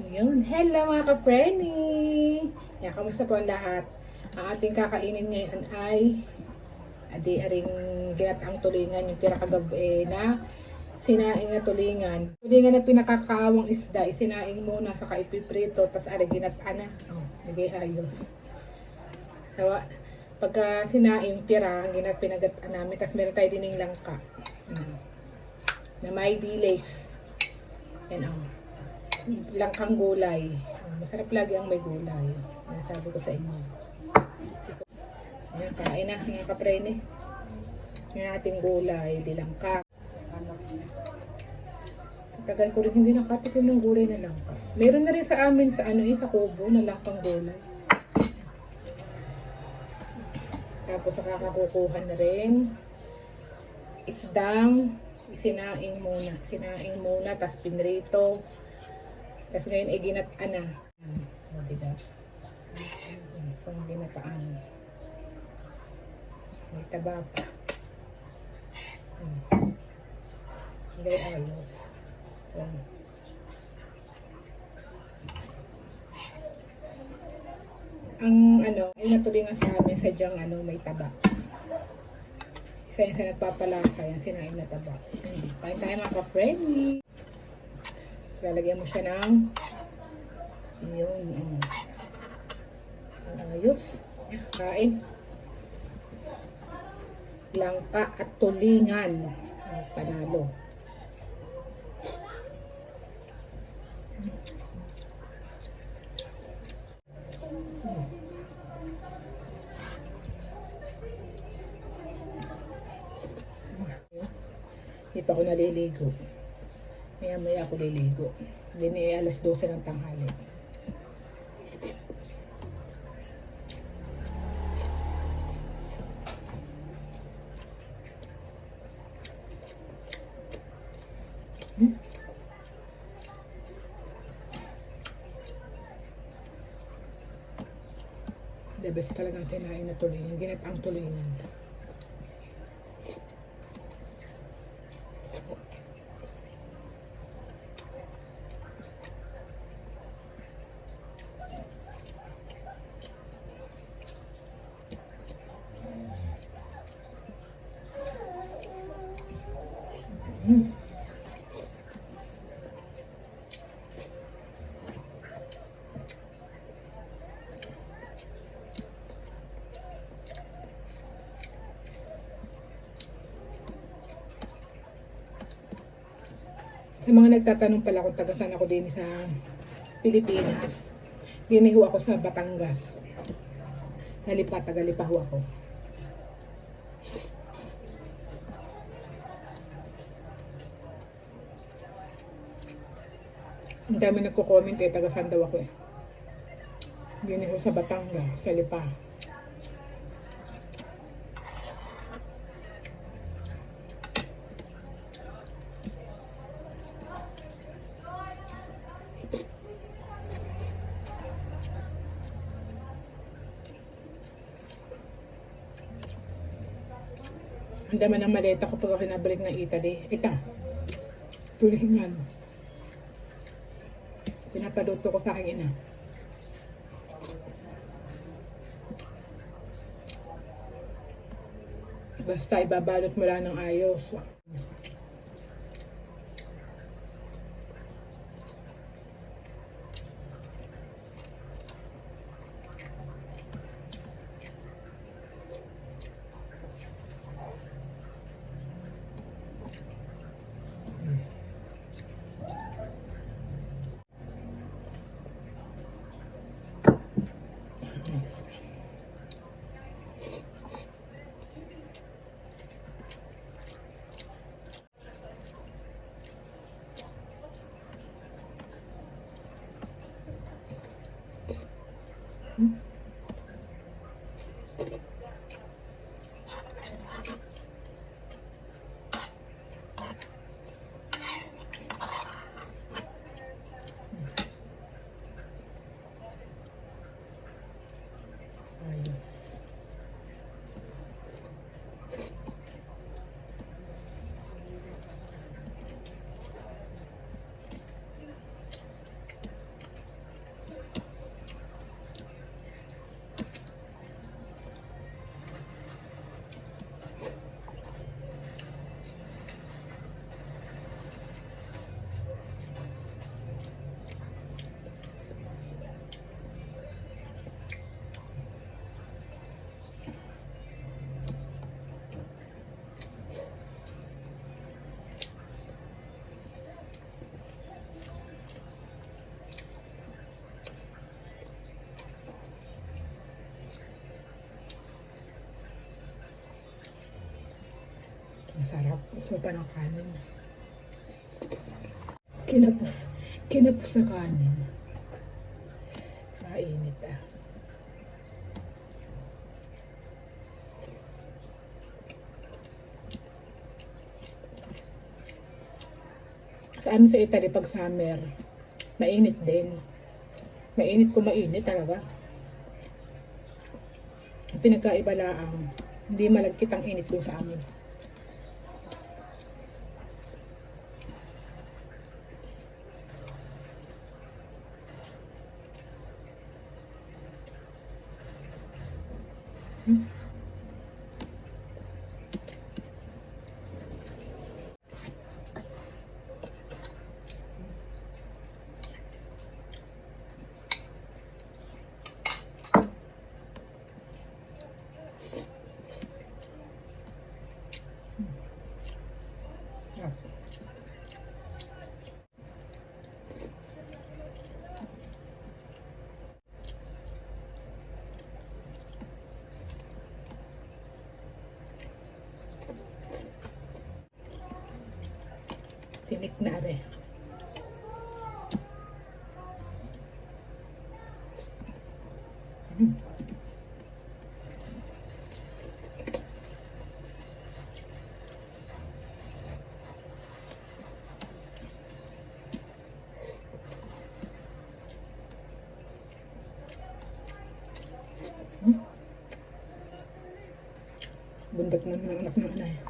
Yun. Hello mga ka-preni! Yan, kamusta po ang lahat? Ang ating kakainin ngayon ay aring ginataang tulingan, yung tira kagabi na sinaing na tulingan. Tulingan na pinakakaawang isda, isinaing muna sa kaipiprito, tas aring ginataan na. Oh, nagay ayos. Sawa, pagka sinaing tira, ang pinagat namin, tas meron tayo dining langka. Na may delays. Yan ang langkang gulay. Masarap lagi ang may gulay. Sabi ko sa inyo. Yan, kain na mga kaprene. Yan ating gulay, di langka. Tagal ko rin hindi nakatikim ng gulay na langka. Meron na rin sa amin sa sa kubo na langkang gulay. Tapos nakakakukuha na rin isdang sinaing muna, tas pinrito. Tapos ngayon ay ginataan na. O, diba? So, ginataan. May taba pa. Hindi ayos. Ang ay natulingan sa amin sadyang may taba. Isa yun sa nagpapalasa, yung sinaing na taba. Kain tayo mga ka-friendly. So, lalagyan mo siya ng yun. Ayos. Kain. Langka at tulingan. Panalo. Hindi pa ako naliligo. Maya ako liligo. Hindi na alas 12 ng tanghali. The best talagang sinain na tulingan. Ginataang tulingan. Sa mga nagtatanong pala kung taga saan ako din sa Pilipinas, diniho ako sa Batangas. Sa Lipa, taga Lipa ho ako. Ang dami nagko-comment taga saan daw ako Diniho sa Batangas, sa Lipa. Ang dami ng maleta ko pag ako nabalik ng Italy. Ito, tulingan. Pinapaluto ko sa aking ina. Basta ibabalot mo lang ng ayos. Masarap. Gusto mo pa ng kanin. Kinapos. Kinapos sa kanin. Mainit ah. Sa amin sa Italy, pag summer, mainit din. Mainit kung mainit talaga. Pinagkaiba lang, hindi malagkit ang init dun sa amin. Ah. Tinik na rin. Bundag na ng anak ng anay.